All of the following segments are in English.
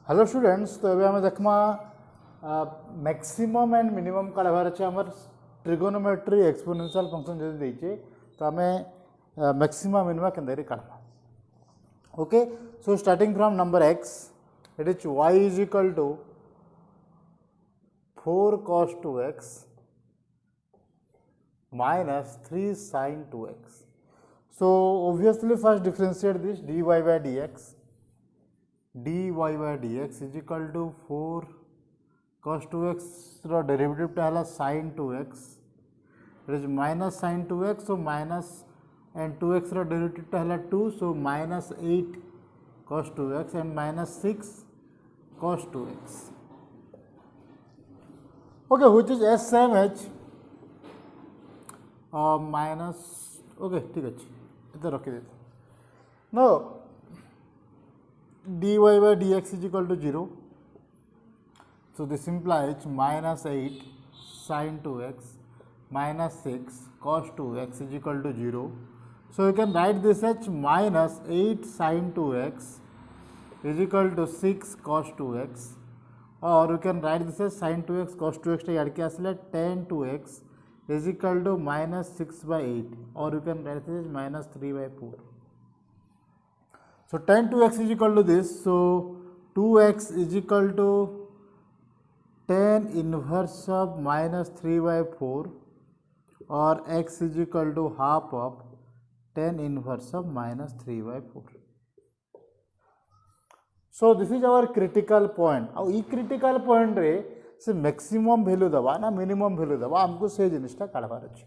Hello students, तो अभी देखमा maximum and minimum काढ़ार अच्छे आमर ट्रिगोनोमेट्री एक्सपोनेंशियल फंक्शन जब देचे तो आम मैक्सिमम मिनिमम के काढ़ा. Okay, so starting from number x, it is y is equal to 4 cos 2x minus 3 sin 2x. So obviously first differentiate this dy by dx. dy by dx is equal to 4 cos 2x रो derivative टा हला sin 2x, it is minus sin 2x, so minus and 2x रो derivative टा हला 2, so minus 8 cos 2x and minus 6 cos 2x. Okay, which is as same as minus. Okay ठीक अच्छे, ये रखी देते. No dy by dx is equal to 0. So this implies minus 8 sin 2x minus 6 cos 2x is equal to 0. So you can write this as minus 8 sin 2x is equal to 6 cos 2x, or you can write this as sin 2x cos 2x टा यार के आसले tan 2x is equal to minus 6 by 8, or you can write this as minus 3 by 4. So tan 2x is equal to this, so 2x is equal to tan inverse of minus 3 by 4, or x is equal to half of tan inverse of minus 3 by 4. So this is our critical point. और ई critical point रे से maximum value दबा ना minimum value दबा हमको से जिनिसटा काढ़वार अछि.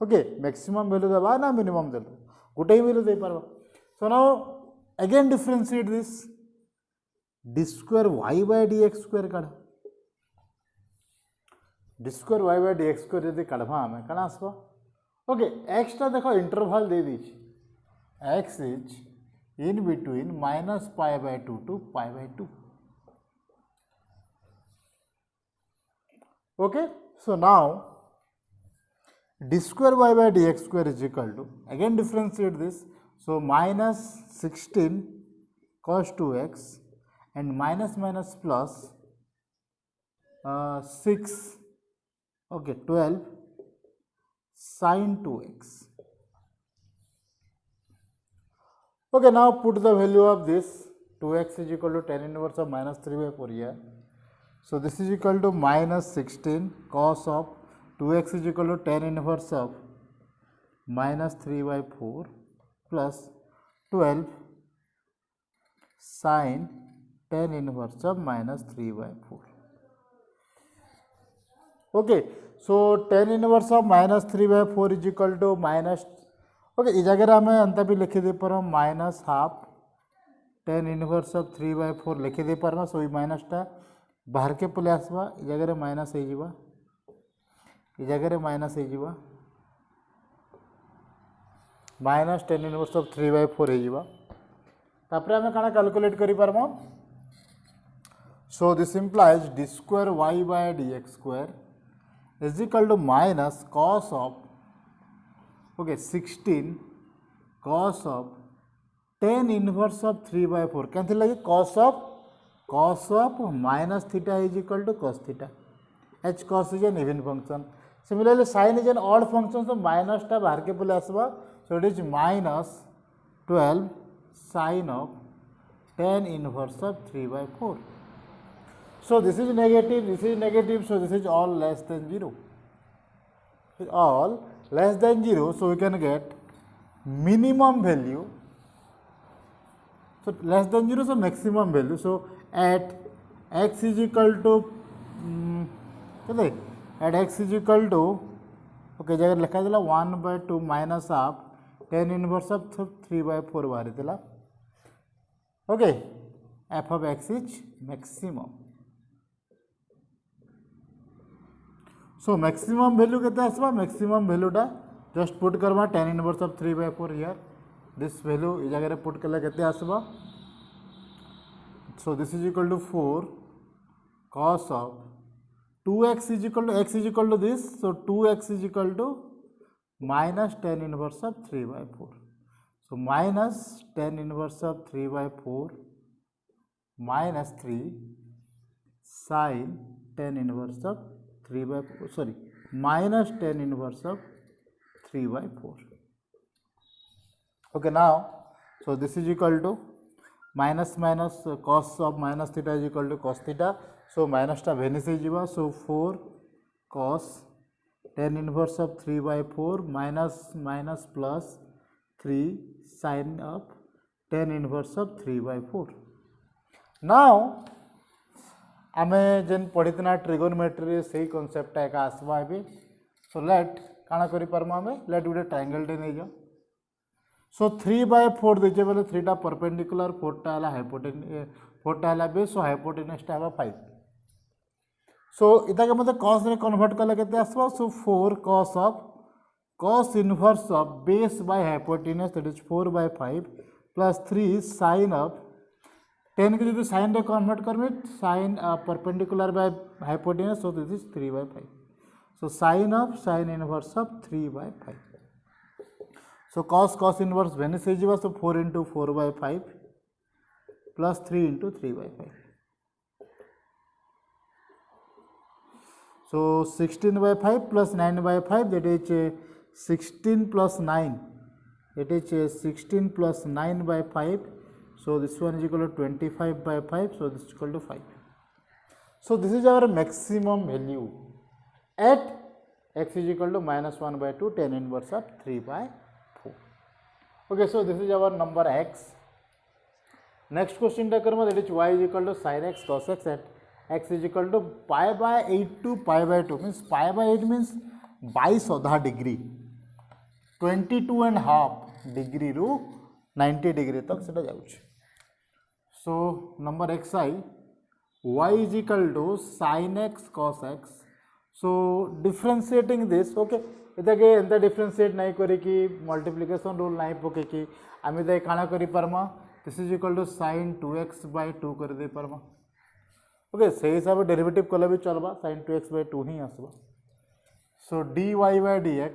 Okay, maximum value दबा ना minimum value गोटे ही value they पारबा. So now again differentiate this d square y by dx square काढ़. d square y by dx square यदि काढ़वा हमें कना आसबा. ओके, x टा देखो इंटरवल दे दीछि, x is in between minus pi by 2 to pi by 2. Okay, so now d square y by dx square is equal to, again differentiate this, so minus 16 cos 2x and minus minus plus 6, okay, 12 sin 2x. Okay, now put the value of this. 2x is equal to tan inverse of minus 3 by 4 here. So this is equal to minus 16 cos of 2x is equal to tan inverse of minus 3 by 4 plus 12 sin tan inverse of minus 3 by 4. Okay, so tan inverse of minus 3 by 4 is equal to minus. Okay, इस जगह आम अंत भी लिखी दे पार minus half tan inverse of 3 by 4 लिखी दे पार. सो ये माइनसटा बाहर के पले आसवा, इस जगह माइनस हो जावा, इस जगह माइनस हो जावा, minus tan inverse of 3 by 4 हो जावा. तापर आम कण कैलकुलेट करि पारबो. So this implies d square y by dx square is equal to minus cos of, okay, 16 cos of tan inverse of 3 by 4. क्या लगे cos of minus theta is equal to cos theta. H cos is an even function. Similarly sin is an odd function, so minus टा बाहर के पले आसबा, so it is minus 12 sin of tan inverse of 3 by 4. So this is negative, so this is all less than 0. All less than 0, so we can get minimum value. So less than 0, so maximum value. So at x is equal to at x is equal to, okay, जगह लिखा दिला 1 by 2 minus half tan inverse of 3 by 4 बाहरी दिला. Okay, f of x is maximum. So maximum value केते आसबा, maximum value टा just put करवा tan inverse of 3 by 4 here. This value इस जगह put करले केते आसबा. So this is equal to 4 cos of 2x is equal to, x is equal to this, so 2x is equal to minus tan inverse of 3 by 4. So minus tan inverse of 3 by 4 minus 3 sin tan inverse of 3 by 4, sorry, minus tan inverse of 3 by 4. Okay, now, so this is equal to minus minus cos of minus theta is equal to cos theta. So minus ta vanish hojiba. So 4 cos tan inverse of 3 by 4 minus minus plus 3 sin of tan inverse of 3 by 4. Now आमे जेन पढ़ीतना trigonometry से concept एक आसवा भी. So let काना करि पारमा आमे late गुटे triangle टे नै जा. सो 3 by 4 देचे बेले 3 टा परपेंडिकुलर 4 टा हला हाइपोटेन्यूज 4 टा हला बेस. सो हाइपोटेन्यूज टा हबा 5. सो इता के मते cos रे कन्वर्ट कले केते आसबा. So 4 cos inverse of base by hypotenuse that is 4 by 5 plus 3 sin of 10 के जो साइन रे कन्वर्ट करबे sine perpendicular by hypotenuse. So this is 3 by 5. So sine of sine inverse of 3 by 5. So cos inverse vanish हो जिवो. So 4 into 4 by 5 plus 3 into 3 by 5. So 16 by 5 plus 9 by 5 that is 16 plus 9. It is 16 plus 9 by 5. So this one is equal to 25 by 5. So this is equal to 5. So this is our maximum value at x is equal to minus 1 by 2 tan inverse of 3 by 4. Okay, so this is our number x. Next question that is y is equal to sin x cos x at x is equal to pi by 8 to pi by 2. Means pi by 8 means 22 degree. 22.5 degree रू 90 degree तक सेटा जाउछ. So number xi y is equal to sin x cos x. So differentiating this, okay, इता के एंता differentiate नहीं करी कि multiplication rule नहीं पके कि आमी इता काना करी परमा. This is equal to sin 2x by 2 कर दे परमा. Okay, से हिसाब डेरिवेटिव कले भी चलबा. sin 2x by 2 ही आसबा. So dy by dx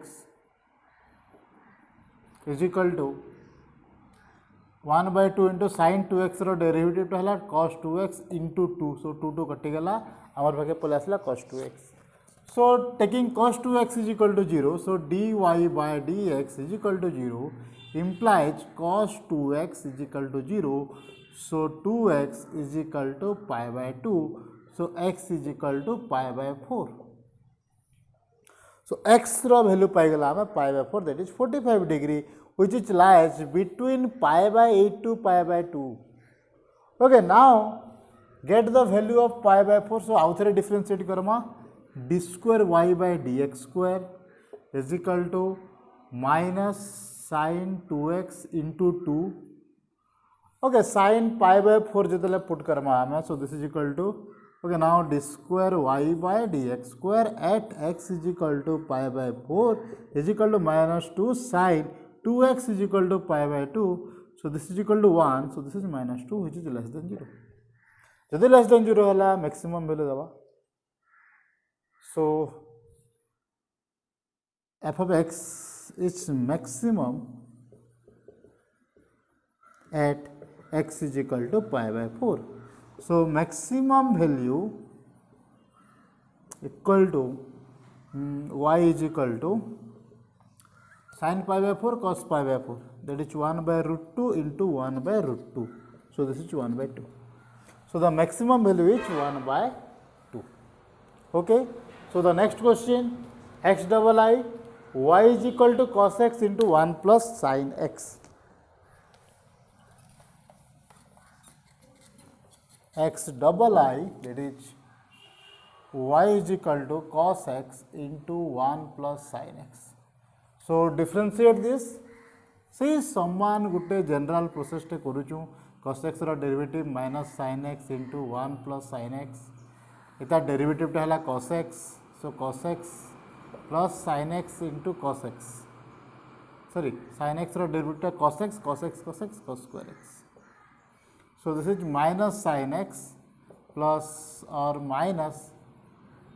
is equal to 1 by 2 into sin 2x रो डेरिवेटिव तो हला cos 2x into 2. So 2 कटि गला हमर भागे पले आसला cos 2x. So taking cos 2x is equal to 0. So dy by dx is equal to 0 implies cos 2x is equal to 0. So 2x is equal to pi by 2. So x is equal to pi by 4. So x row value पाई गला हमें pi by 4 that is 45 degree which is lies between pi by 8 to pi by 2. Okay, now get the value of pi by 4. So आउथरे differentiate Karma d square y by dx square is equal to minus sin 2x into 2. Okay, sin pi by 4 जितले put Karma हमें. So this is equal to, okay, now d square y by dx square at x is equal to pi by 4 is equal to minus 2 sin 2x is equal to pi by 2. So this is equal to 1. So this is minus 2 which is less than 0. If less than 0 है maximum value दबा. So f of x is maximum at x is equal to pi by 4. So maximum value equal to y is equal to sin pi by 4 cos pi by 4, that is 1 by root 2 into 1 by root 2. So this is 1 by 2. So the maximum value is 1 by 2. Okay. So the next question, x double I, y is equal to cos x into 1 plus sin x. X double I, that is y is equal to cos x into 1 plus sin x. So differentiate this. See समान गुटे general process टे करूचु. cos x रो derivative minus sin x into 1 plus sin x. इता derivative टा हला cos x. So cos x plus sin x into cos x. Sorry, sin x रो derivative टा cos x cos square x. So this is minus sin x plus or minus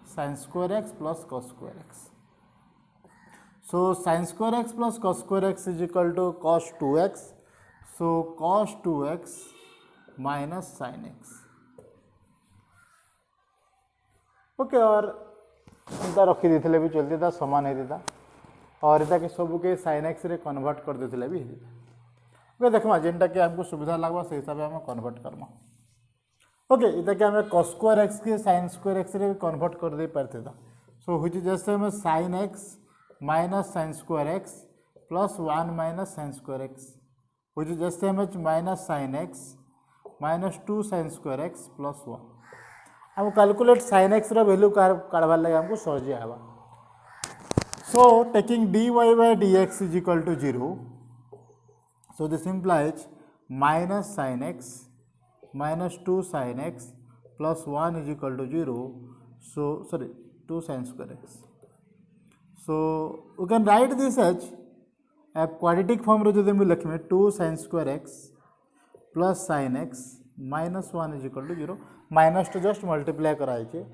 sin square x plus cos square x. So sin square x plus cos square x is equal to cos 2x. So cos 2x minus sine x. Okay, और इनका रखी देते भी चलती था, सामान होता और इटा के सब के साइन एक्स रे कन्वर्ट कर देते भी होता। ओके, देखमा जेनटा कि हमको सुविधा लगवा से हिसाब से हम कन्वर्ट करमा। ओके, इटा कि हमें कॉस स्क्वायर एक्स के साइन स्क्वायर एक्स रे कन्वर्ट कर दे पारते था। सो व्हिच इज जस्ट हमें sine x minus sine square x plus 1 minus sine square x, which is just हमें minus sine x minus 2 sine square x plus 1। हम calculate sine x value काढ़वार लगे हमको सहज आवा। So taking dy by dx is equal to 0, so this implies minus sin x minus 2 sin x plus 1 is equal to 0, so sorry 2 sin square x. So we can write this as a quadratic form रे जो देमी लिखमे 2 sin square x plus sin x minus 1 is equal to 0, minus to just multiply कराइए।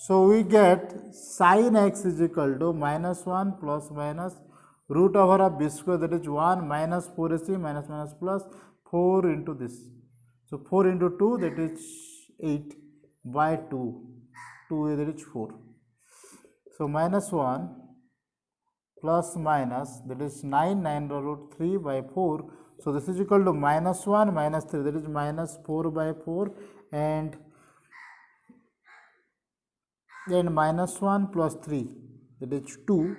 So we get sin x is equal to minus 1 plus minus root over of b square, that is 1 minus 4ac minus minus plus 4 into this. So 4 into 2, that is 8 by 2, 2 that is 4. So minus 1 plus minus, that is 9, 9 root 3 by 4. So this is equal to minus 1 minus 3, that is minus 4 by 4, and then minus 1 plus 3, that is 2,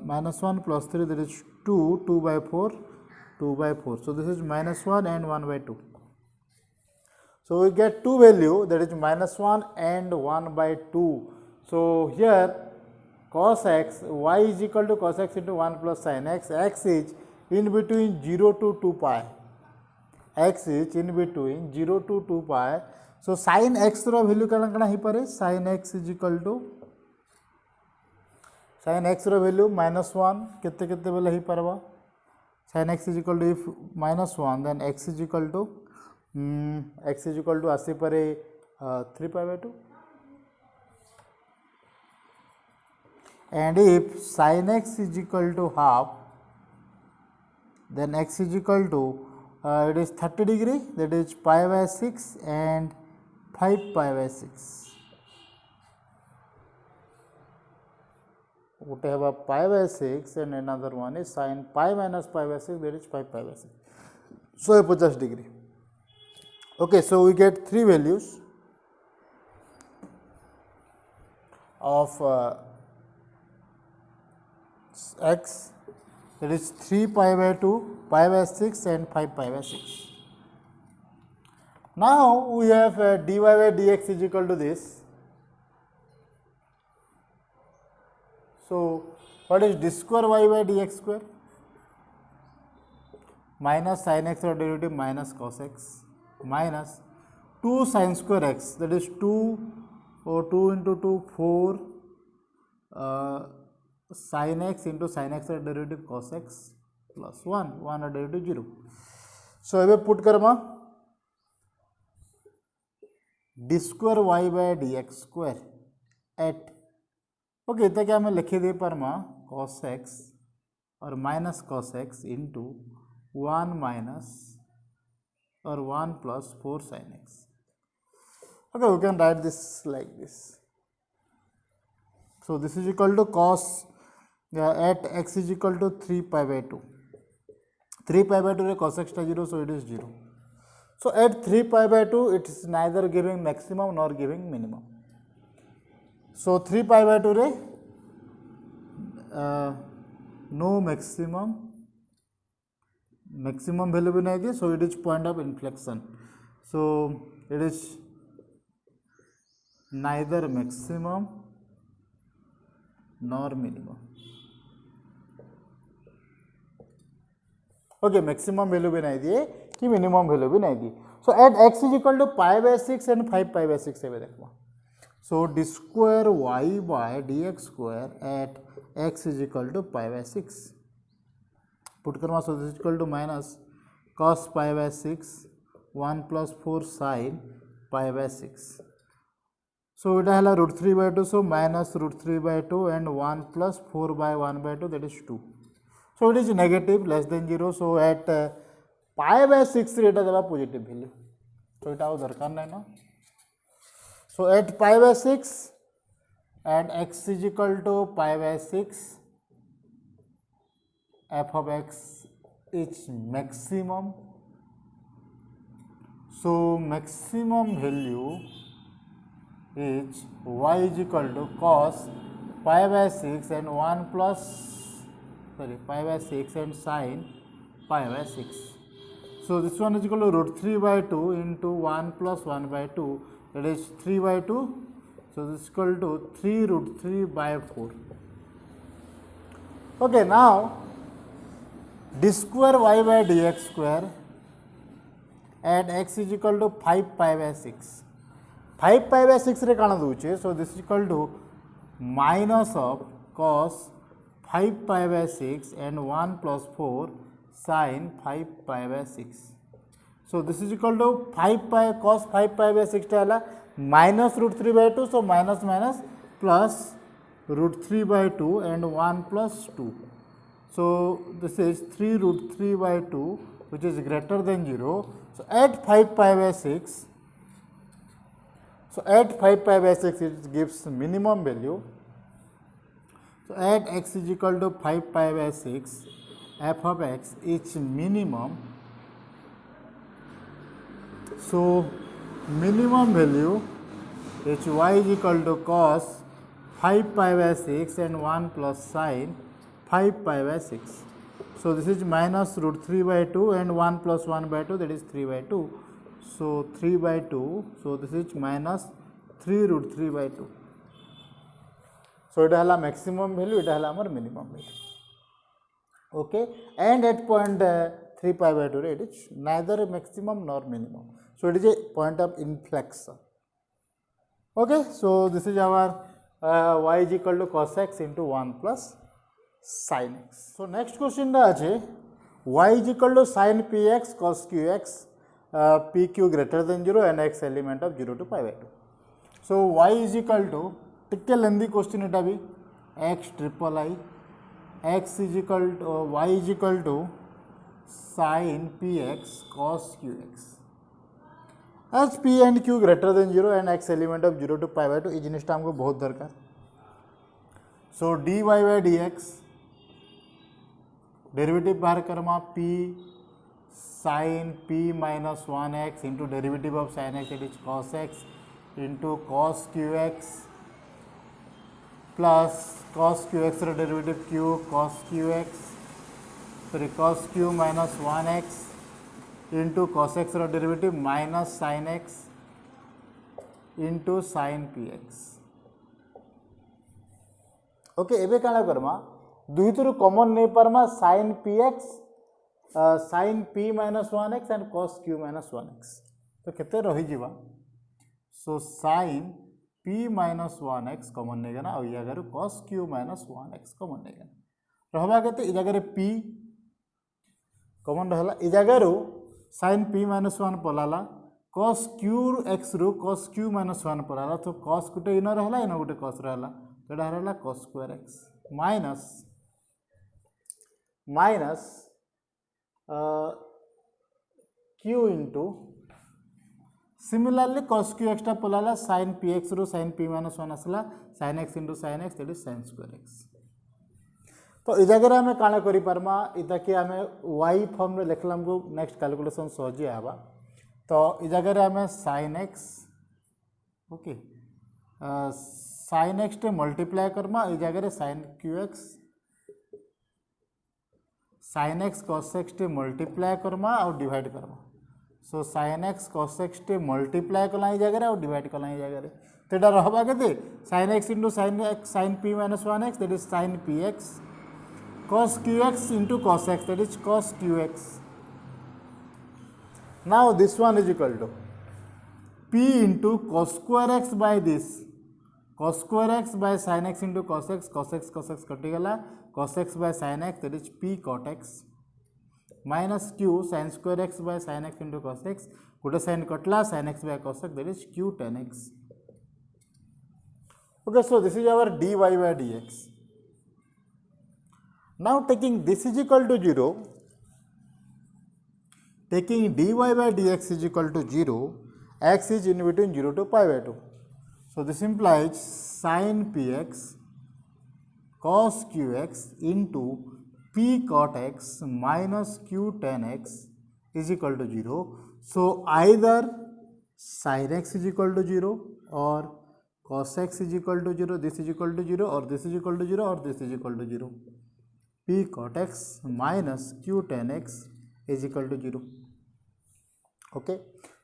minus 1 plus 3, that is 2, 2 by 4, 2 by 4. So this is minus 1 and 1 by 2. So we get two value, that is minus 1 and 1 by 2. So here cos x, y is equal to cos x into 1 plus sin x, x is in between 0 to 2 pi, x is in between 0 to 2 pi. So sin x रो value कण कण ही पारे, sin x is equal to sin x रो value -1 केते केते बेले ही परबा, sin x is equal to if -1 then x is equal to आसी पारे 3 pi by 2, and if sin x is equal to half then x is equal to it is 30 degree, that is pi by 6 and 5 pi by 6. What have pi by 6 and another one is sin pi minus pi by 6, that is 5 pi by 6. So 50 degree. Okay, so we get three values of x, that is 3 pi by 2, pi by 6 and 5 pi by 6. Now we have dy by dx is equal to this. So what is d square y by dx square? Minus sin x or derivative minus cos x minus 2 sin square x, that is 2 or 2 into 2 4 sin x into sin x or derivative cos x plus 1 or derivative 0. So ଏବେ put Karma d square y by dx square at, okay इतना क्या हमें लिखे दे परमा cos x और minus cos x into 1 minus or 1 plus 4 sin x. Okay, we can write this like this. So this is equal to cos at x is equal to 3 pi by 2. 3 pi by 2 cos x is 0, so it is 0. So at 3 pi by 2 it is neither giving maximum nor giving minimum. So 3 pi by 2 रे no maximum value भी नहीं दी, so it is point of inflection. So it is neither maximum nor minimum. Okay, maximum value भी नहीं दिए कि minimum value भी नहीं दी. So at x is equal to pi by 6 and 5 pi by 6 है देखो. So d square y by dx square at x is equal to pi by 6. Put करना, so this is equal to minus cos pi by 6 1 plus 4 sin pi by 6. So it is root 3 by 2, so minus root 3 by 2 and 1 plus 4 by 1 by 2, that is 2. So it is negative less than 0. So at pi by 6 रे देवा positive value तो ये आउ दरकार नहीं ना so at pi by 6 and x is equal to pi by 6 f of x is maximum. So maximum value is y is equal to cos pi by 6 and 1 plus pi by 6 and sin pi by 6. So this one is equal to root 3 by 2 into 1 plus 1 by 2, that is 3 by 2. So this is equal to 3 root 3 by 4. Okay, now d square y by dx square and x is equal to 5 pi by 6. 5 pi by 6 रे काना दूचे, so this is equal to minus of cos 5 pi by 6 and 1 plus 4 sin 5 pi by 6. So this is equal to 5 pi cos 5 pi by 6 टा हला minus root 3 by 2, so minus minus plus root 3 by 2 and 1 plus 2. So this is 3 root 3 by 2 which is greater than 0. So at 5 pi by 6, so at 5 pi by 6 it gives minimum value. So at x is equal to 5 pi by 6, f of x is minimum. So minimum value h y is equal to cos 5 pi by 6 and 1 plus sin 5 pi by 6. So this is minus root 3 by 2 and 1 plus 1 by 2, that is 3 by 2. So 3 by 2, so this is minus 3 root 3 by 2. So it is maximum value, it is minimum value. Okay, and at point 3 pi by 2 it is neither maximum nor minimum. So it is a point of inflection. Okay, so this is our y is equal to cos x into 1 plus sin x. So next question टा अच्छे y is equal to sin px cos qx pq greater than 0 and x element of 0 to pi by 2. So y is equal to टिक्के लेंदी question इटा भी x triple I x is equal to y is equal to sin px cos qx as p and q greater than 0 and x element of 0 to pi by 2 ये जिनिसटा हमको बहुत दरकार. So dy by dx derivative बाहर Karma p sin p minus 1x into derivative of sin x, it is cos x into cos qx plus cos qx ର derivative q cos qx, sorry cos q minus 1x into cos x ର derivative minus sin x into sin px. Okay एबे काला करमा दुई through common नहीं परमा sin px sin p minus 1x and cos q minus 1x तो केते रही जीवा. सो sin p minus 1x common नहीं गना और जगह cos q minus 1x common नहीं गना रहबा केते इ जगह p कॉमन रहला इ जगह sin p minus 1 पलाला cos q x ru cos q minus 1 पलाला तो cos गुटे इन रहला इन गुटे cos रहला तो एटा रहला cos square x minus q into similarly cos q x टा पलाला sin px ru sin p minus 1 असला sin x into sin x, that is sin square x. तो इ जगह आम काना करि परमा इता कि आम y फॉर्म रे लिखला हमको नेक्स्ट कैलकुलेशन सहजी आबा. तो इ जगह आम sin x okay sin x टे मल्टीप्लाई करमा इ जगह sin qx sin x cos x टे मल्टीप्लाई करमा और डिवाइड करमा. सो sin x cos x टे मल्टीप्लाई कला इ जगह और डिवाइड कला इ जगह तो एटा रहबा केते sin x into sin x sin p minus 1x, that is sin px cos qx into cos x, that is cos qx. Now this one is equal to p into cos square x by this cos square x by sin x into cos x कटि गला cos x by sin x, that is p cot x minus q sin square x by sin x into cos x, गोटे sin कटला sin x by cos x, that is q tan x. Okay, so this is our dy by dx. Now taking this is equal to 0, taking dy by dx is equal to 0, x is in between 0 to pi by 2. So this implies sin px cos qx into p cot x minus q tan x is equal to 0. So either sin x is equal to 0 or cos x is equal to 0, this is equal to 0 or this is equal to 0 or this is equal to 0. P cot x minus q tan x is equal to 0. Okay.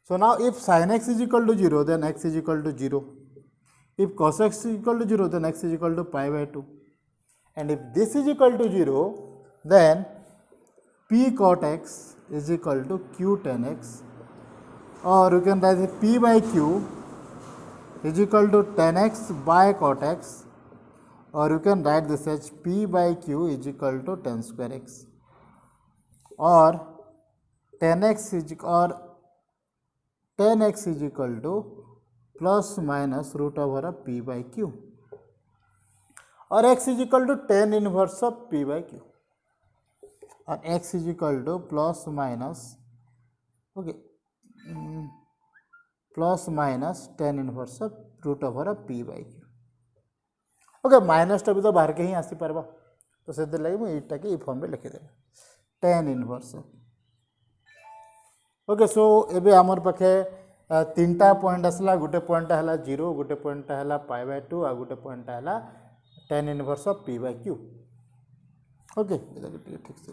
So now if sin x is equal to 0, then x is equal to 0. If cos x is equal to 0, then x is equal to pi by 2. And if this is equal to 0, then p cot x is equal to q tan x, or you can write p by q is equal to tan x by cot x, or you can write this as p by q is equal to tan square x, or tan x is equal to plus minus root over of p by q, or x is equal to tan inverse of p by q, or x is equal to plus minus, okay, plus minus tan inverse of root over of p by q. Okay minus टा भी तो बाहर के ही आसी पारबा, तो से लगे मुझे इटा के फॉर्म में लिखिदे tan इनवर्स. ओके सो एबे आमर पाखे तीनटा पॉइंट आसला, गोटे पॉइंट हला 0, गोटे पॉइंट हला पाई बाय 2 आ गोटे पॉइंट हला tan inverse of p by q. Okay ठीक से लिखि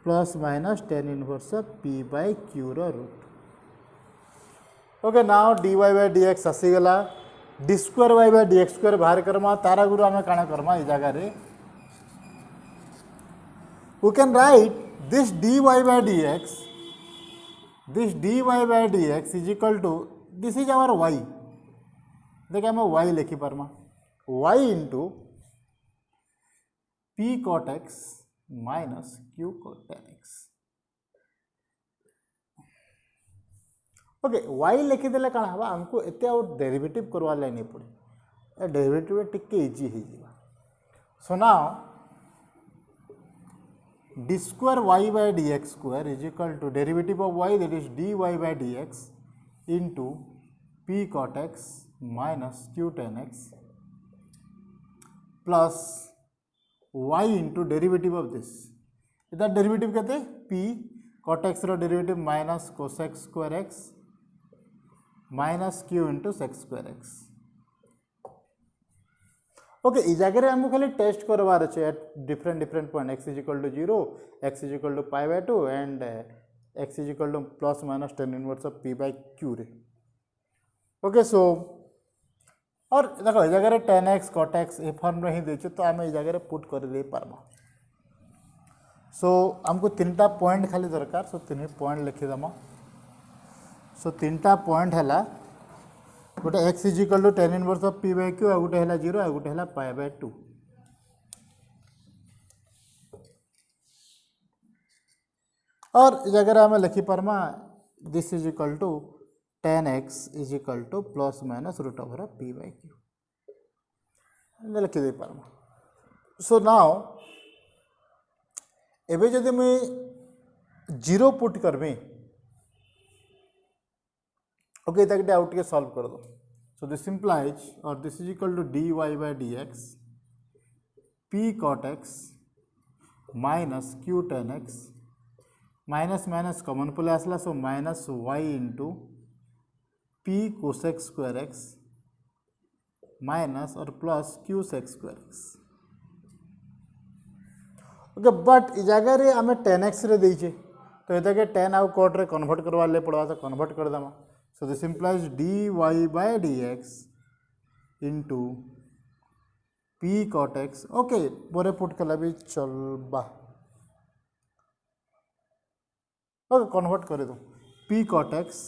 plus minus tan inverse of p by q रो root. Okay now dy by dx आसीगला, d square y by d x square बाहर करमा, तार आगुरी आम काण करमा ये जगह we can write this dy by dx, this dy by dx is equal to, this is our y, देखिए आम y लिखि पारमा, y into p cot x minus q cot tan x. Okay y लिखिदेले काण हवा, आमको एते out derivative करवा line नहीं पड़े, डेरिवेटिव टिके इजी हो जावा. So now d square y by dx square is equal to derivative of y, that is dy by dx into p cot x minus q tan x plus y into derivative of this, इधर derivative कहते p cot x रो derivative minus cos x square x minus q into sec square x. Okay इस जगह आमको खाली test करवार अच्छे at different point, x is equal to 0, x is equal to pi by 2 and x is equal to plus minus tan inverse of p by q रे. Okay so और देखो इस जगह tan x cot x ए form रे ही देछे, तो आम इस जगह पुट कर दे पारबा. सो हमको तीनटा पॉइंट खाली दरकार, सो तीन पॉइंट लिखि दमा. सो तीनटा पॉइंट है, गोटे x is equal to tan inverse of p by q, आ गोटे है 0, आ गोटे है पाई बाय 2. और जगह आम लिखि पारमा this is equal to tan x is equal to plus minus root over p by q लिखि दे पारमा. सो नाउ एबे जदि मुई 0 पुट करबी, ओके ताकि आउट के सॉल्व कर दो. सो दिस इंप्लाइज और this is equal to dy by dx p cot x minus q tan x, minus minus common पले आसला, so minus y into p cos x square x minus और plus q sec square x. Okay but इस जगह रे आम tan x रे देइछे, तो ये tan आउ cot रे कन्वर्ट करवा ले पड़वा, तो कन्वर्ट कर दमा. So this implies dy by dx into p cot x. Okay, बोरे पुट कला भी चलबा. ओके कन्वर्ट कर दो, p cot x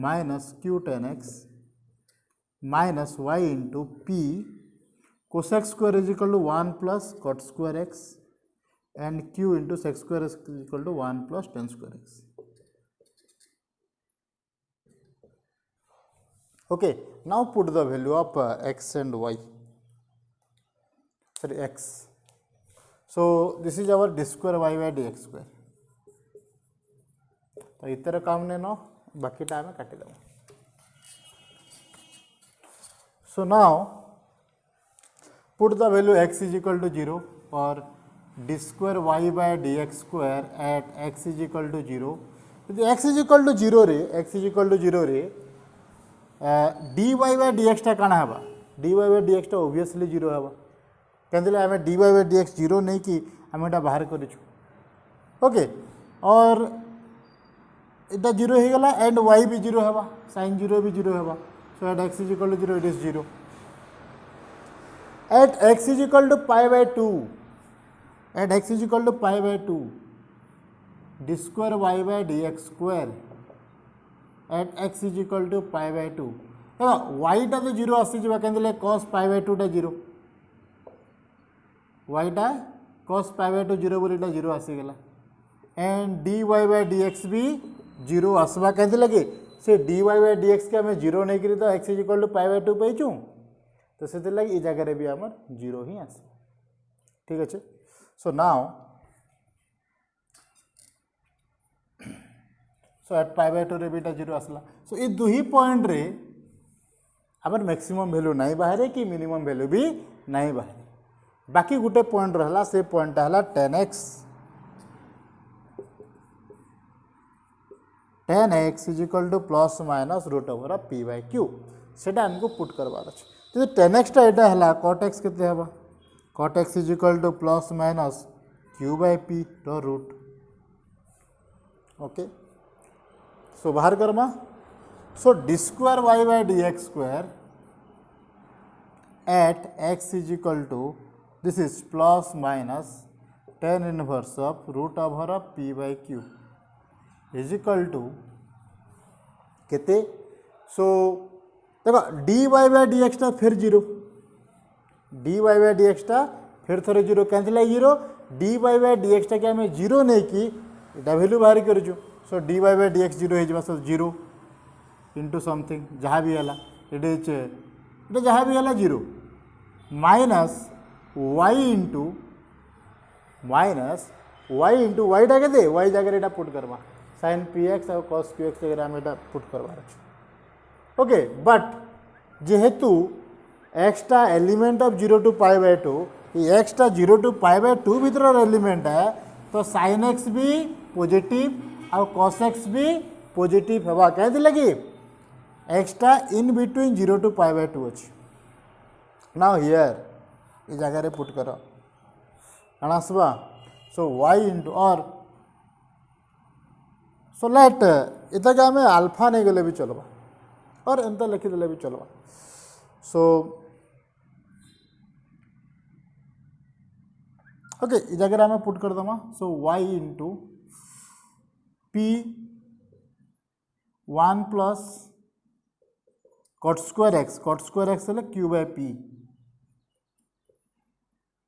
minus q tan x minus y into p cos x square is equal to 1 plus cot square x and q into sec square is equal to 1 plus tan square x. Okay, now put the value of x and y, sorry x. So this is our d square y by dx square. तो इतर काम ने न बाकीटा आम काटिदेव so now put the value x is equal to 0 or d square y by dx square at x is equal to 0 यदि x is equal to 0 रे x is equal to 0 रे dy by dx टा काना हबा dy by dx टा obviously 0 हबा केंदले हमें dy by dx 0 नहीं कि हमें एटा बाहर करिछु ओके और एटा 0 हे गला एंड y भी 0 हबा sin 0 भी 0 हबा सो eight x is equal to 0 it is 0 at x is equal to pi by 2 at x is equal to pi by 2 d square y by dx square at x is equal to pi by 2 देखो y टा तो 0 आसी जबा केंदले cos pi by 2 टा 0 y टा cos pi by 2 0 बोली टा 0 आसी गेला एंड dy by dx भी 0 आसबा केंदले कि से dy by dx के हमें 0 नहीं करी तो x is equal to pi by 2 पाइचू तो से लगे ये जगह भी आमर 0 ही आस ठीक अच्छे so now so at pi by 2 रे बीटा 0 आसला सो ये दुही पॉइंट रे आमर मैक्सिमम वैल्यू नहीं बाहर कि मिनिमम वैल्यू भी नहीं बाहर बाकी गोटे पॉइंट रहा से पॉइंट है 10x is equal to plus minus root over of p by q सेटा हमको पुट करवार अछि तो 10x टा एटा हला cot x केते हबा cot x is equal to plus minus q by p रो रूट ओके सो बाहर करमा so d square y by dx square at x is equal to this is plus minus tan inverse of root over of p by q is equal to केते so देखो dy by dx टा फिर 0 dy by dx टा फिर थोड़े 0 cancel 0 dy by dx टा के हमें 0 नहीं कि एटा वैल्यू बाहर करजु सो dy बाय dx 0 हे जबा सो 0 इनटू समथिंग जहाँ भी हला इट इज एटा जहाँ भी हला 0 माइनस y इंटू y टा केते y जगह एटा पुट करबा sin px और cos qx जगह हम एटा पुट करबा ओके बट जेहेतु x टा element of 0 to pi by 2 ये x टा 0 टू पाई बाय 2 भीतर एलिमेंट है तो sin x भी पॉजिटिव और cos x भी पॉजिटिव हवा कहते लगी x टा in between 0 to pi by 2 अच्छी नाउ हियर ये जगह रे पुट करो आसवा सो y इंटू और सो लेट इतना क्या हमें अल्फा नहीं गले भी चलवा और एंता लिखिदे भी चलवा सो ओके इस जगह हमें पुट कर दमा so y into p 1 plus cot square x है q by p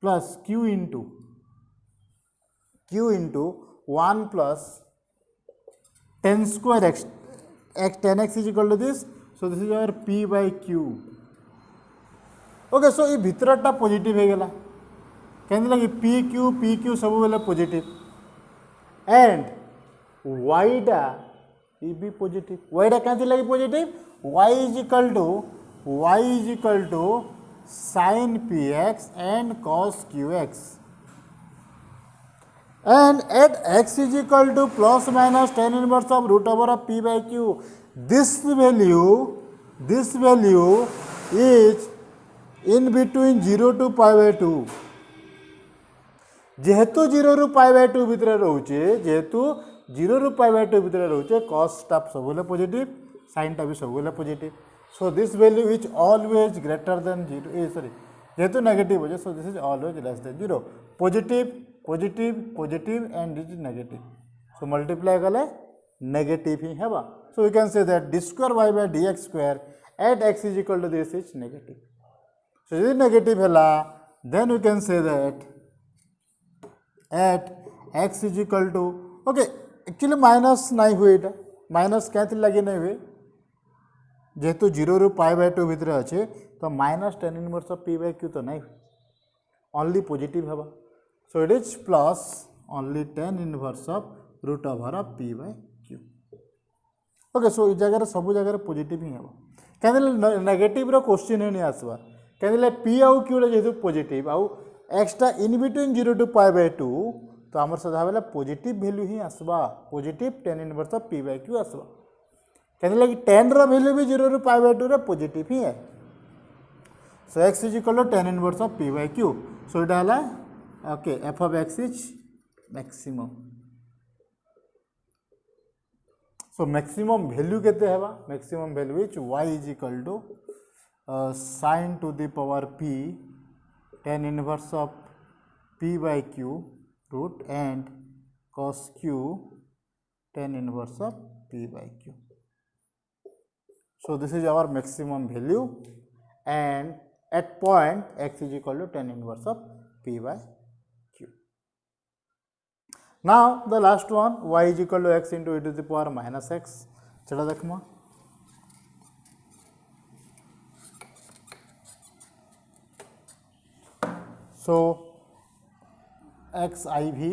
plus q into 1 plus tan square x 10x is equal to this so this is our p by q okay so ये भितरटा positive हे गेला कहने लगी p q सब बेले positive and y टा ये भी पॉजिटिव y टा कहते लगी positive y is equal to sin px and cos qx and at x is equal to plus minus tan inverse of root over of p by q this value is in between 0 to pi by 2 जेहेतु 0 रु pi by 2 भितर रोचे जेहेतु 0 रु pi by 2 भितर रोचे cos टा सबले पॉजिटिव sin टा भी सबले positive so this value is always greater than 0 sorry जेहेतु नेगेटिव हो so this is always less than 0 positive and this is negative so multiply gale negative ही हेबा so we can say that d square y by dx square at x is equal to this is negative so this is negative hela then we can say that at x is equal to okay actually minus नहीं हुए इटा minus क्या लगे नहीं हुए जेहेतु 0 रु pi by 2 भितर अच्छे तो minus tan inverse of p by q तो नहीं only positive हेबा so it is plus only tan inverse of root over of p by q okay so जगह सब जगह पॉजिटिव ही हम कहीं नेगेटिव क्वेश्चन ही नहीं आसवा कहीं पी आउ क्यू जेहतु पॉजिटिव आउ एक्सटा इन बिटवीन 0 to π/2 तो आमर सदा बेला पॉजिटिव वैल्यू ही आसवा positive tan inverse of p by q आसवा कहीं tan रो वैल्यू भी 0 to π/2 रे पॉजिटिव ही है so x is equal to tan inverse of p by q so इटा हला okay f of x is maximum so maximum value केते हेबा maximum value is y is equal to sin to the power p tan inverse of p by q root and cos q tan inverse of p by q. So this is our maximum value and at point x is equal to tan inverse of p by q. Now the last one y is equal to x into e to the power minus x. चला देखमा so x I v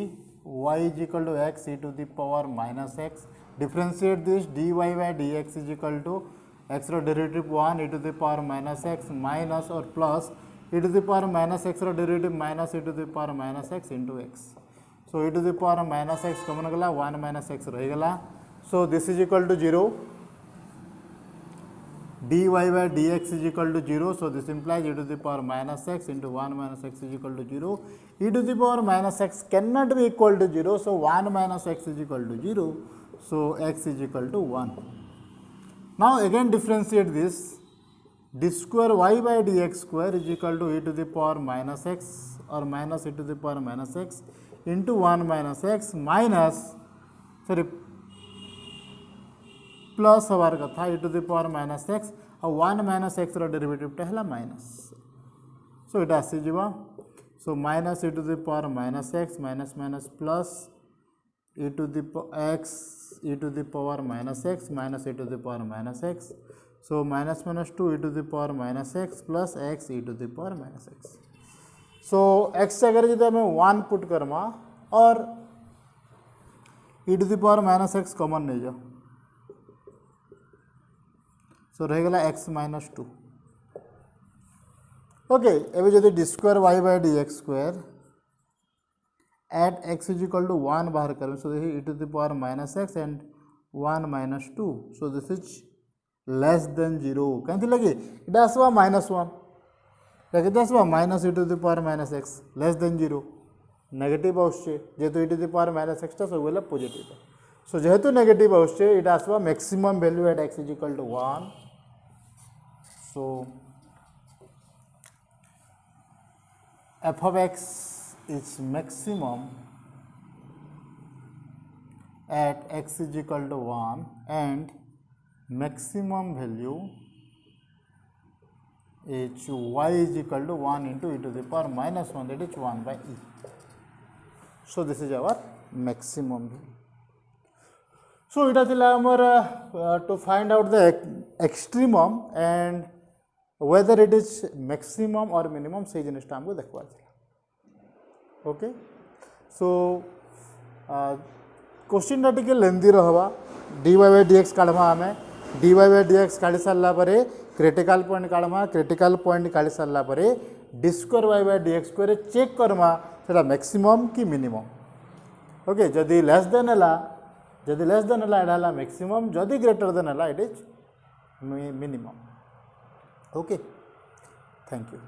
y is equal to x e to the power minus x differentiate this dy by dx is equal to x row derivative 1 e to the power minus x minus or plus e to the power minus x row derivative minus e to the power minus x into x so e to the power minus x कमन गला 1 minus x रही गला so this is equal to 0 dy by dx is equal to 0 so this implies e to the power minus x into 1 minus x is equal to 0 e to the power minus x cannot be equal to 0 so 1 minus x is equal to 0 so x is equal to 1 now again differentiate this d square y by dx square is equal to e to the power minus x or minus e to the power minus x into 1 minus x minus sorry plus हबार कथा e to the power minus x और 1 minus x रो derivative टा हला minus so इटा आसी जीवा so minus e to the power minus x minus minus plus e to the x e to the power minus x minus e to the power minus x so minus minus 2 e to the power minus x plus x e to the power minus x so x अगर जब हमें 1 put Karma और e to the power minus x common नहीं जाओ सो रहेगा x minus 2 okay एवं जब d square y by d x square at x is equal to 1 बाहर करें so this e to the power minus x and 1 minus 2 so this is less than 0 कहीं लगे इटा आसवा माइनस 1 क्या आसवा minus e to the power minus x less than 0 negative आसचे जेहेतु e to the power minus x सब बेले पॉजिटिव सो जेहेतु नेगेटिव आसचे इटा आसवा maximum value at x is equal to 1 so f of x is maximum at x is equal to 1 and maximum value is y is equal to 1 into e to the power minus 1 that is 1 by e. So this is our maximum value. So it is to find out the extremum and whether it is maximum or minimum से जिनिसटा हमको देखवा था okay so question टा टिके लेंदी रहबा dy by dx काढमा हमें dy by dx काढी सारला परे क्रिटिकल पॉइंट काढमा क्रिटिकल पॉइंट काढी सारला परे d square y by dx square check करमा सेटा मैक्सिमम कि मिनिमम ओके जदी लेस देन हला एडा मैक्सिमम जदी ग्रेटर देन हला it is minimum okay thank you.